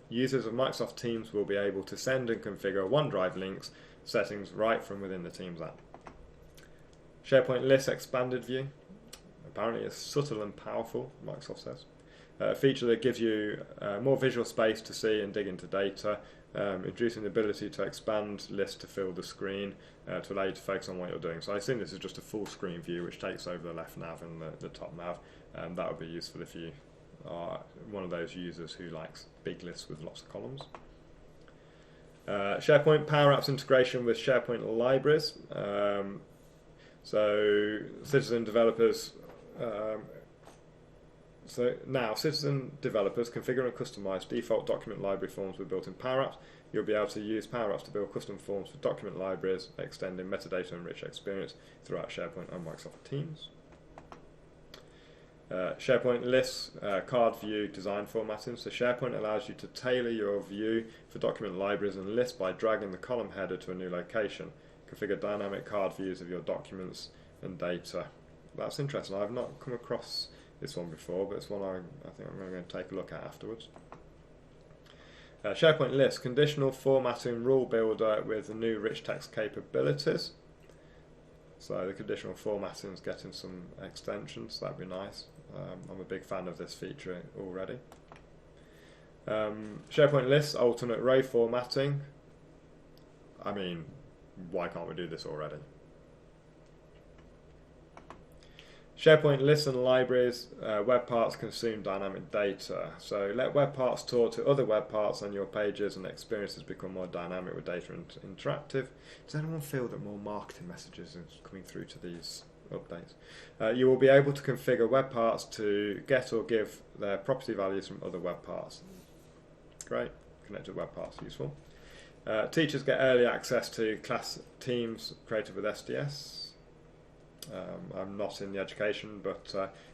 users of Microsoft Teams will be able to send and configure OneDrive links settings right from within the Teams app. SharePoint List expanded view, apparently it's subtle and powerful, Microsoft says. A feature that gives you more visual space to see and dig into data, introducing the ability to expand lists to fill the screen to allow you to focus on what you're doing. So I assume this is just a full screen view which takes over the left nav and the top nav, and that would be useful if you are one of those users who likes big lists with lots of columns. SharePoint Power Apps integration with SharePoint libraries. So citizen developers citizen developers configure and customize default document library forms with built-in Power Apps. You'll be able to use Power Apps to build custom forms for document libraries, extending metadata and rich experience throughout SharePoint and Microsoft Teams. SharePoint lists card view design formatting. So SharePoint allows you to tailor your view for document libraries and lists by dragging the column header to a new location. Configure dynamic card views of your documents and data. That's interesting. I've not come across this one before, but it's one I think I'm going to take a look at afterwards. SharePoint lists, conditional formatting rule builder with the new rich text capabilities. So the conditional formatting is getting some extensions, that'd be nice. I'm a big fan of this feature already. SharePoint lists, alternate row formatting. I mean, why can't we do this already? SharePoint lists and libraries, web parts consume dynamic data. So let web parts talk to other web parts on your pages and experiences become more dynamic with data and interactive. Does anyone feel that more marketing messages are coming through to these updates. You will be able to configure web parts to get or give their property values from other web parts. Great. Connected web parts, useful. Teachers get early access to class teams created with SDS. I'm not in the education, but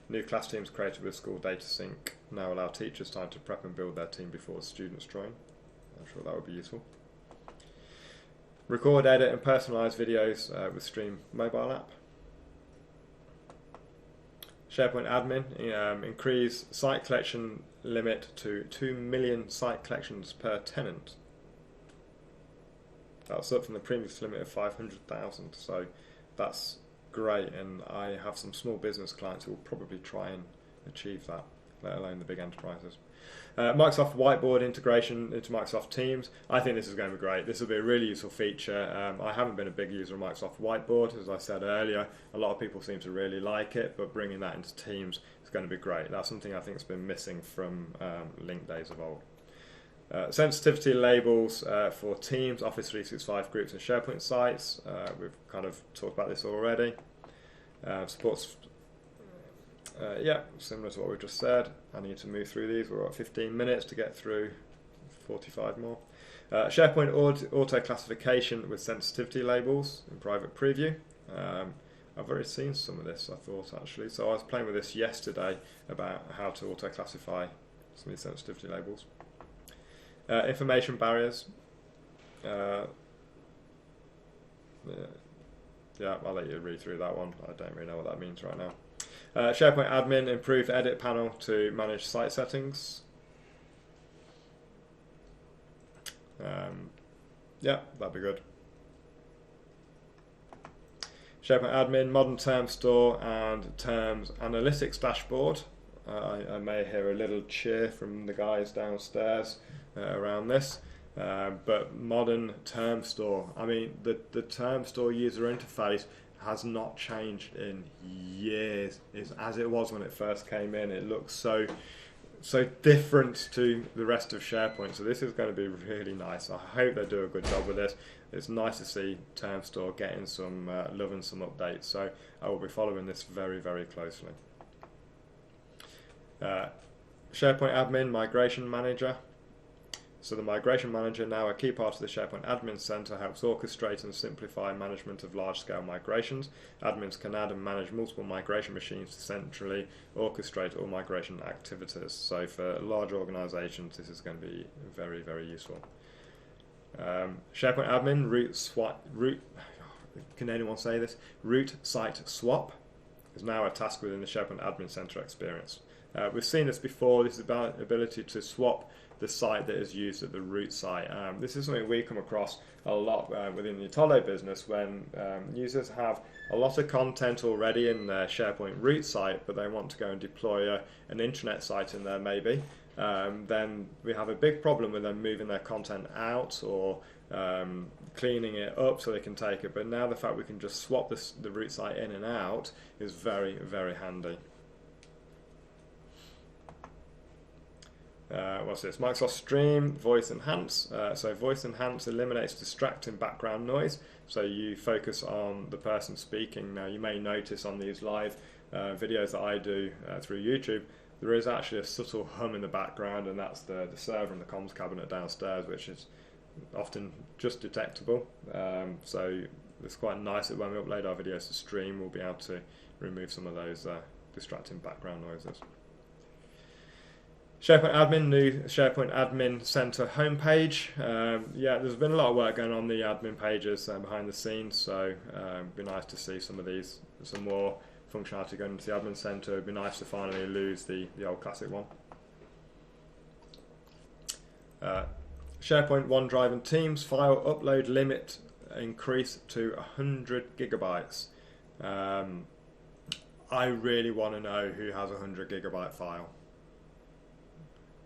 new class teams created with School Data Sync now allow teachers time to prep and build their team before students join. I'm sure that would be useful. Record, edit and personalise videos with Stream mobile app. SharePoint admin, increase site collection limit to 2 million site collections per tenant. That's up from the previous limit of 500,000, so that's great, and I have some small business clients who will probably try and achieve that, let alone the big enterprises. Microsoft Whiteboard integration into Microsoft Teams. I think this is going to be great. This will be a really useful feature. I haven't been a big user of Microsoft Whiteboard, as I said earlier. A lot of people seem to really like it, but bringing that into Teams is going to be great. That's something I think has been missing from Link days of old. Sensitivity labels for Teams, Office 365 groups and SharePoint sites. We've kind of talked about this already. Supports, yeah, similar to what we just said. I need to move through these. We're at 15 minutes to get through 45 more. SharePoint auto classification with sensitivity labels in private preview. I've already seen some of this, I thought, actually. So I was playing with this yesterday about how to auto classify some of these sensitivity labels. Information barriers. Yeah, I'll let you read through that one. I don't really know what that means right now. SharePoint admin, improved edit panel to manage site settings. Yeah, that'd be good. SharePoint admin, modern term store and terms analytics dashboard. I may hear a little cheer from the guys downstairs around this. But modern term store, I mean, the term store user interface has not changed in years. It's as it was when it first came in. It looks so different to the rest of SharePoint. So this is going to be really nice. I hope they do a good job with this. It's nice to see term store getting some love and some updates. So I will be following this very, very closely. SharePoint admin migration manager. So the Migration Manager, now a key part of the SharePoint Admin Center, helps orchestrate and simplify management of large-scale migrations. Admins can add and manage multiple migration machines to centrally orchestrate all migration activities. So for large organizations, this is going to be very, very useful. SharePoint Admin can anyone say this? Root site swap is now a task within the SharePoint Admin Center experience. We've seen this before. This is about the ability to swap the site that is used at the root site. This is something we come across a lot within the Atollo business when users have a lot of content already in their SharePoint root site, but they want to go and deploy an intranet site in there maybe. Then we have a big problem with them moving their content out or cleaning it up so they can take it. But now the fact we can just swap the root site in and out is very, very handy. What's this? Microsoft Stream Voice Enhance. So Voice Enhance eliminates distracting background noise, so you focus on the person speaking. Now you may notice on these live videos that I do through YouTube, there is actually a subtle hum in the background, and that's the server and the comms cabinet downstairs, which is often just detectable. So it's quite nice that when we upload our videos to Stream, we'll be able to remove some of those distracting background noises. SharePoint Admin, new SharePoint Admin Center homepage. Yeah, there's been a lot of work going on the admin pages behind the scenes, so it'd be nice to see some more functionality going into the Admin Center. It'd be nice to finally lose the old classic one. SharePoint, OneDrive and Teams file upload limit increase to 100 gigabytes. I really want to know who has a 100 gigabyte file.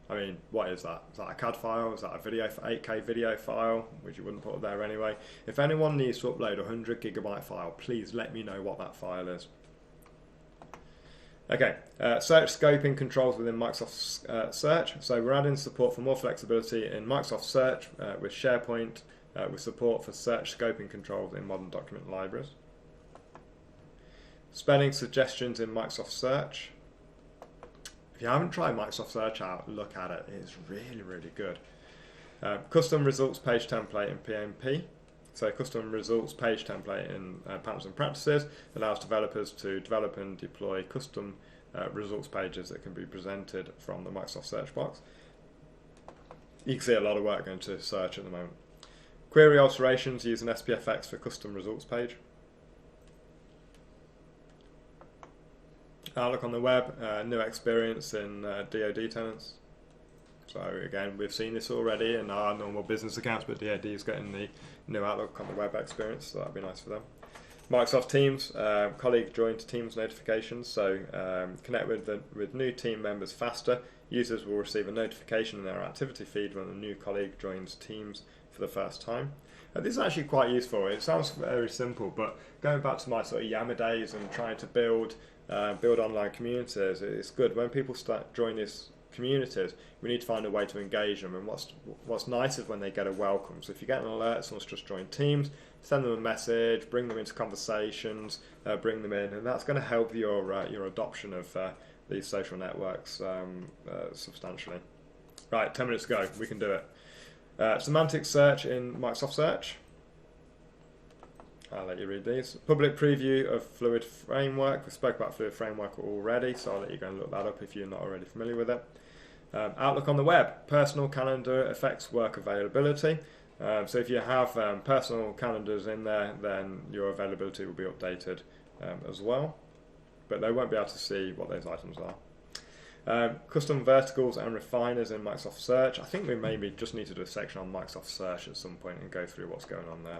I mean, what is that? Is that a CAD file? Is that a 8K video file, which you wouldn't put up there anyway? If anyone needs to upload a 100 gigabyte file, please let me know what that file is. Okay, search scoping controls within Microsoft Search. So we're adding support for more flexibility in Microsoft Search with SharePoint, with support for search scoping controls in modern document libraries. Spelling suggestions in Microsoft Search. If you haven't tried Microsoft Search out, look at it. It's really, really good. Custom results page template in PnP. So custom results page template in Patterns and Practices allows developers to develop and deploy custom results pages that can be presented from the Microsoft search box. You can see a lot of work going to search at the moment. Query alterations using SPFX for custom results page. Outlook on the web, new experience in DoD tenants. So again, we've seen this already in our normal business accounts, but DoD is getting the new Outlook on the web experience, so that'd be nice for them. Microsoft Teams, colleague joined Teams notifications, so connect with new team members faster. Users will receive a notification in their activity feed when a new colleague joins Teams for the first time. This is actually quite useful. It sounds very simple, but going back to my sort of Yammer days and trying to build online communities, it's good when people start joining these communities. We need to find a way to engage them, and what's nice is when they get a welcome. So if you get an alert, someone's just joined Teams, send them a message, bring them into conversations, bring them in, and that's going to help your adoption of these social networks substantially. Right, 10 minutes to go. We can do it. Semantic search in Microsoft Search. I'll let you read these. Public preview of Fluid Framework. We spoke about Fluid Framework already, so I'll let you go and look that up if you're not already familiar with it. Outlook on the web. Personal calendar affects work availability. So if you have personal calendars in there, then your availability will be updated as well. But they won't be able to see what those items are. Custom verticals and refiners in Microsoft Search. I think we maybe just need to do a section on Microsoft Search at some point and go through what's going on there.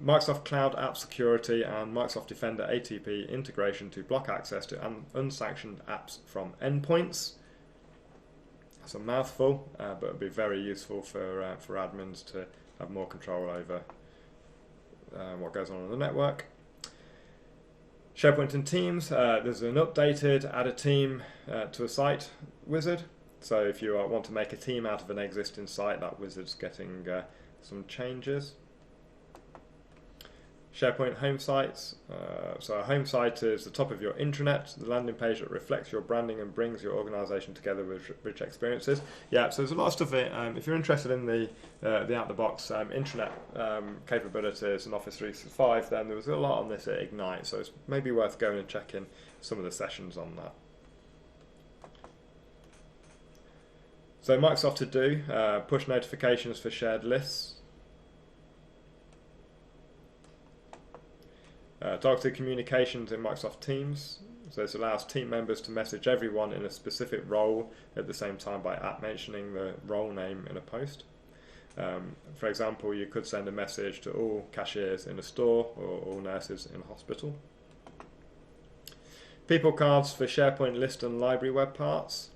Microsoft Cloud App Security and Microsoft Defender ATP integration to block access to unsanctioned apps from endpoints. That's a mouthful, but it'll be very useful for admins to have more control over what goes on the network. SharePoint and Teams, there's an updated add a team to a site wizard. So if you want to make a team out of an existing site, that wizard's getting some changes. SharePoint home sites. So a home site is the top of your intranet, the landing page that reflects your branding and brings your organisation together with rich experiences. Yeah, so there's a lot of stuff in it. If you're interested in the out-the-box intranet capabilities in Office 365, then there was a lot on this at Ignite, so it's maybe worth going and checking some of the sessions on that. So Microsoft To Do, push notifications for shared lists. Targeted communications in Microsoft Teams. So this allows team members to message everyone in a specific role at the same time by mentioning the role name in a post. For example, you could send a message to all cashiers in a store or all nurses in a hospital. People cards for SharePoint list and library web parts.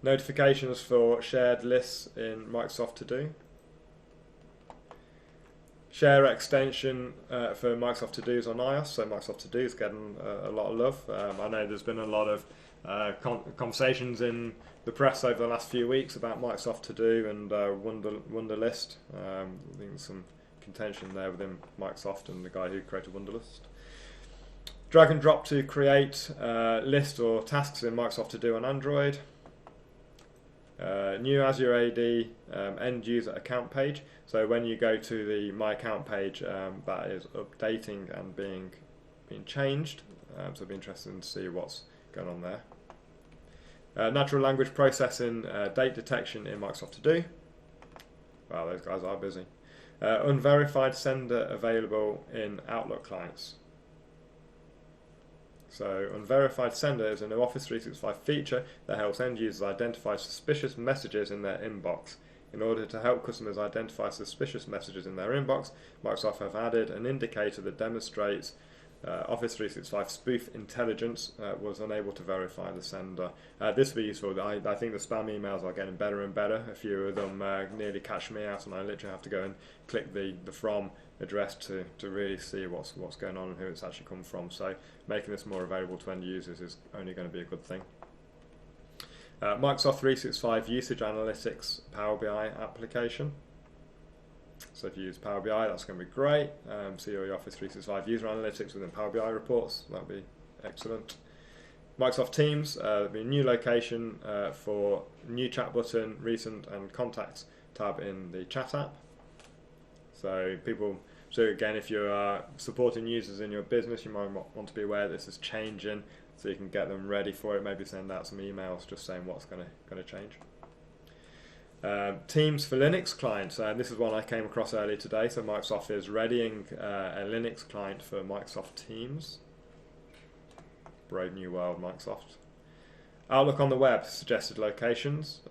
Notifications for shared lists in Microsoft To Do. Share extension for Microsoft To Do's on iOS, so Microsoft To Do is getting a lot of love. I know there's been a lot of conversations in the press over the last few weeks about Microsoft To Do and Wunderlist. I think there's some contention there within Microsoft and the guy who created Wunderlist. Drag and drop to create lists or tasks in Microsoft To Do on Android. New Azure AD end user account page. So when you go to the My Account page, that is updating and being changed. So it'll be interesting to see what's going on there. Natural language processing, date detection in Microsoft To Do. Wow, those guys are busy. Unverified sender available in Outlook clients. So unverified sender is a new Office 365 feature that helps end users identify suspicious messages in their inbox. In order to help customers identify suspicious messages in their inbox, Microsoft have added an indicator that demonstrates Office 365 spoof intelligence was unable to verify the sender. This will be useful. I think the spam emails are getting better and better. A few of them nearly catch me out, and I literally have to go and click the from address to really see what's going on and who it's actually come from. So making this more available to end users is only going to be a good thing. Microsoft 365 Usage Analytics Power BI application. So if you use Power BI, that's going to be great. See all your Office 365 user analytics within Power BI reports. That'll be excellent. Microsoft Teams, there'll be a new location for new chat button, recent and contacts tab in the chat app. So again, if you are supporting users in your business, you might want to be aware this is changing, so you can get them ready for it. Maybe send out some emails just saying what's going to change. Teams for Linux clients. This is one I came across earlier today. So Microsoft is readying a Linux client for Microsoft Teams. Brave new world, Microsoft. Outlook on the web, suggested locations.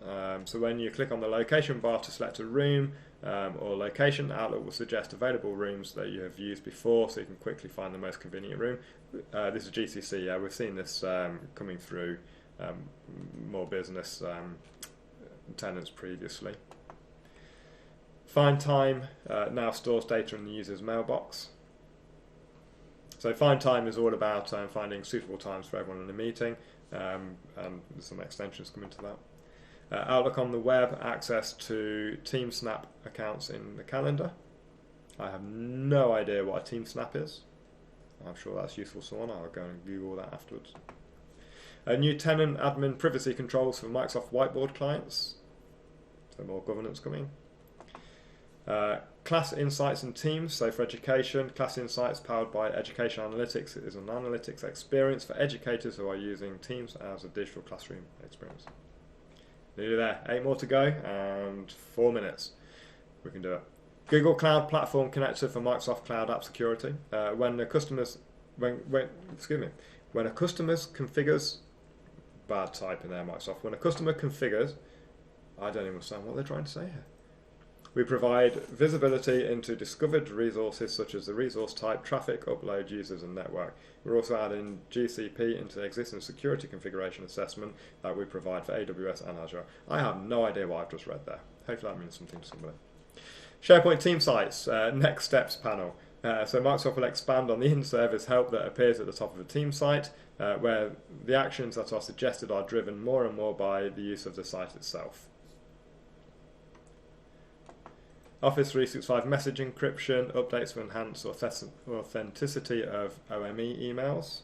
So when you click on the location bar to select a room or location, Outlook will suggest available rooms that you have used before, so you can quickly find the most convenient room. This is GCC. Yeah, we've seen this coming through more business tenants previously. Find Time now stores data in the user's mailbox. So Find Time is all about finding suitable times for everyone in a meeting, and there's some extensions coming to that. Outlook on the web, access to TeamSnap accounts in the calendar. I have no idea what a TeamSnap is. I'm sure that's useful to someone. I'll go and Google that afterwards. New tenant admin privacy controls for Microsoft Whiteboard clients. So more governance coming. Class Insights and Teams, so for education, Class Insights powered by Education Analytics is an analytics experience for educators who are using Teams as a digital classroom experience. Nearly there, 8 more to go and 4 minutes. We can do it. Google Cloud Platform Connector for Microsoft Cloud App Security. When a customer configures, bad type in there, Microsoft. When a customer configures, I don't even understand what they're trying to say here. We provide visibility into discovered resources such as the resource type, traffic, upload, users and network. We're also adding GCP into the existing security configuration assessment that we provide for AWS and Azure. I have no idea what I've just read there. Hopefully that means something to somebody. SharePoint Team Sites, Next Steps panel. So Microsoft will expand on the in-service help that appears at the top of a team site, where the actions that are suggested are driven more and more by the use of the site itself. Office 365 message encryption, updates to enhance authenticity of OME emails.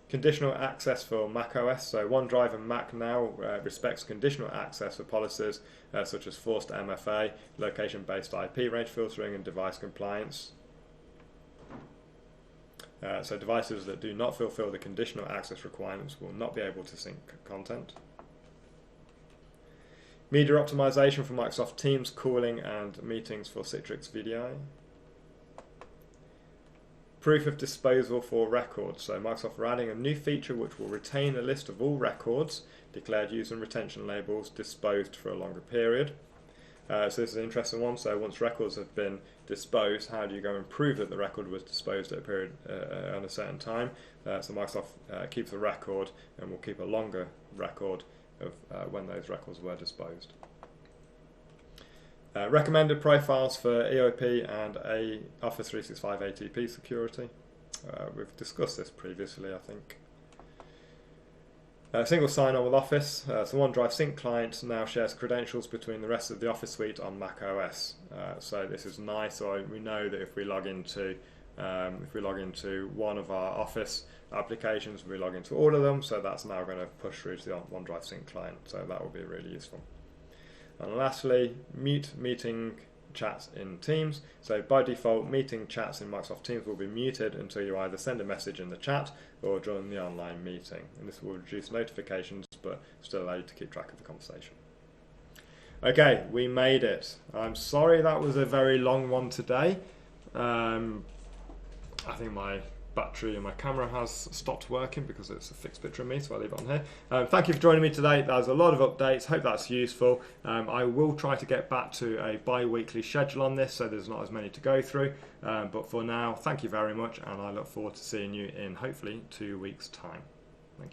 Conditional access for macOS, so OneDrive and Mac now respects conditional access for policies such as forced MFA, location-based IP range filtering and device compliance. So devices that do not fulfill the conditional access requirements will not be able to sync content. Media optimization for Microsoft Teams, calling and meetings for Citrix VDI. Proof of disposal for records. So Microsoft are adding a new feature which will retain a list of all records, declared use and retention labels, disposed for a longer period. So this is an interesting one. So once records have been disposed, how do you go and prove that the record was disposed at a period at a certain time? So Microsoft keeps a record and will keep a longer record of when those records were disposed. Recommended profiles for EOP and Office 365 ATP security. We've discussed this previously, I think. Single sign-on with Office. So OneDrive Sync client now shares credentials between the rest of the Office suite on Mac OS. So this is nice. So we know that if we log into one of our Office applications, we log into all of them. So that's now going to push through to the OneDrive Sync client. So that will be really useful. And lastly, mute meeting chats in Teams. So by default, meeting chats in Microsoft Teams will be muted until you either send a message in the chat or join the online meeting. And this will reduce notifications, but still allow you to keep track of the conversation. Okay, we made it. I'm sorry that was a very long one today. I think my battery and my camera has stopped working because it's a fixed picture of me, so I'll leave it on here. Thank you for joining me today. There's a lot of updates. Hope that's useful. I will try to get back to a bi-weekly schedule on this, so there's not as many to go through. But for now, thank you very much, and I look forward to seeing you in hopefully 2 weeks' time.